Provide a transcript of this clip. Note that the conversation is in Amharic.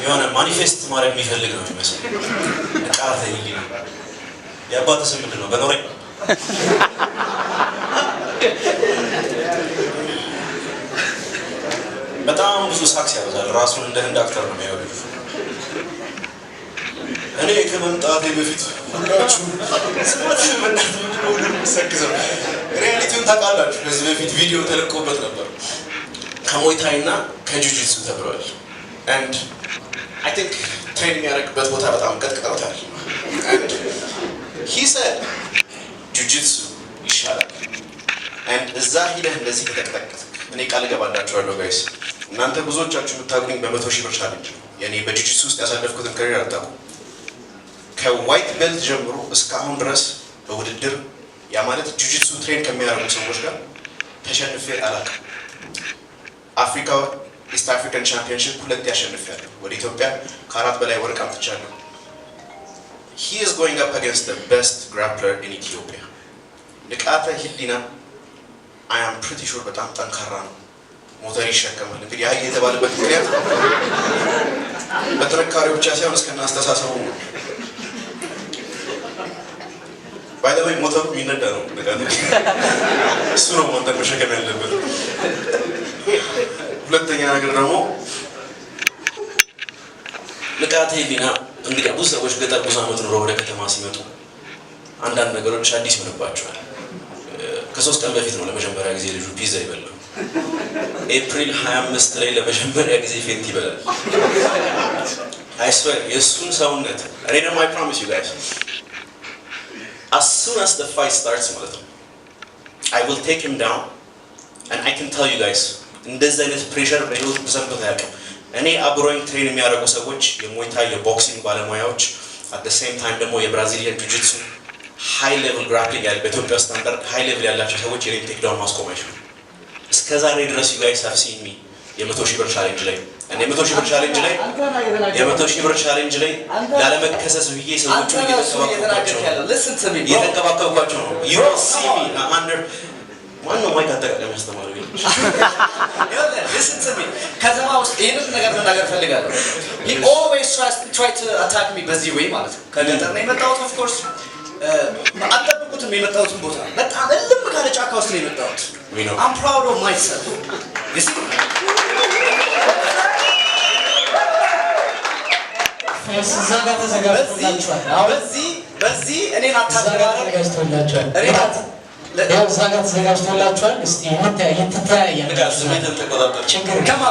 የሆነ ማኒፌስት ማድረግ የሚፈልግ ነው የሚመስለው። ንቃተ ህሊና የአባትህ ስም ምንድን ነው? በኖሬ በጣም ብዙ ሳክስ ያበዛል። ራሱን እንደ ህንድ አክተር ነው የሚያዩ። እኔ ከመምጣቴ በፊት ሁላችሁ ሰክዘው ሪያሊቲውን ታውቃላችሁ። ከዚህ በፊት ቪዲዮ ተለቆበት ነበር ከሞይታይ እና ከጁጂትሱ ተብሏል። and I think ትሬን የሚያደርግበት ቦታ በጣም ቀጥቅጠውታል። and he said ጁጂትሱ ይሻላል and እዛ ሂደህ እንደዚህ ተጠቅጠቅ እኔ ቃል ገባላችኋለሁ ጋይስ። እናንተ ብዙዎቻችሁ የምታውቁኝ በ100,000 ብር ቻሌንጅ ነው። የኔ በጁጂትሱ ውስጥ ያሳለፍኩትን ከሪር አታውቁ። ከዋይት ቤልት ጀምሮ እስካሁን ድረስ በውድድር ያ ማለት ጁጂትሱ ትሬን ከሚያደርጉ ሰዎች ጋር ተሸንፌ አላውቅም። አፍሪካ ኢስት አፍሪካን ቻምፒዮንሺፕ 2 ያሸንፋለሁ። ወደ ኢትዮጵያ ከ4 በላይ ወርቅ አምጥቻለሁ። he is going up against the best grappler in Ethiopia. ንቃተ ህሊና I am pretty sure በጣም ጠንካራ ነው። ሞተር ይሸከማል። እንግዲህ አይ የተባለበት ምክንያት በጥንካሬው ብቻ ሳይሆን እስከ አስተሳሰቡ ነው። ባይ ዘ ወይ ሞተሩ የሚነዳ ነው። እሱ ነው ሞተር መሸከም ያለበት። ሁለተኛ ነገር ደግሞ ንቃተ ህሊና እንግዲህ ብዙ ሰዎች ገጠር ብዙ ዓመት ኖረው ወደ ከተማ ሲመጡ አንዳንድ ነገሮች አዲስ ይሆንባቸዋል። ከ3 ቀን በፊት ነው ለመጀመሪያ ጊዜ ልጁ ፒዛ ይበላል። ኤፕሪል 25 ላይ ለመጀመሪያ ጊዜ ፌንት ይበላል። I swear የእሱን ሰውነት እኔ ደግሞ I promise you guys as soon as the fight starts ማለት ነው I will take him down and I can tell you guys እንደዚህ አይነት ፕሬሸር በህይወት ተሰምቶት አያውቅም። እኔ አብሮኝ ትሬን የሚያደርጉ ሰዎች የሙይታይ የቦክሲንግ ባለሙያዎች at the same time ደግሞ የብራዚሊያን ጁጂትሱ ሃይ ሌቭል ግራፕሊንግ ያለ በኢትዮጵያ ስታንዳርድ ሃይ ሌቭል ያላቸው ሰዎች የኔን ቴክ ዳውን ማስቆም አይችሉም። እስከዛሬ ድረስ you guys have seen me የ100,000 ብር ቻሌንጅ ላይ እኔ 100,000 ብር ቻሌንጅ ላይ የ100,000 ብር ቻሌንጅ ላይ ላለመከሰስ ብዬ ሰዎቹን እየተንከባከብኳቸው ነው። you will see me under ማነው ማይክ አጠቃቀም ያስተማረው? listen to me ከተማ ውስጥ ይሄንን ነገር መናገር ፈልጋለሁ። he always tries to attack me በዚህ ወይ ማለት ነው። ከገጠር ነው የመጣሁት of course አጠብቁትም የመጣሁትን ቦታ በጣም እልም ካለ ጫካ ውስጥ ነው የመጣሁት። I'm proud of myself. you see በዚህ እኔን አታደርጋለህ ያው ዛጋት ተዘጋጅቶላችኋል። እስቲ ይተያያል። ችግር ከማ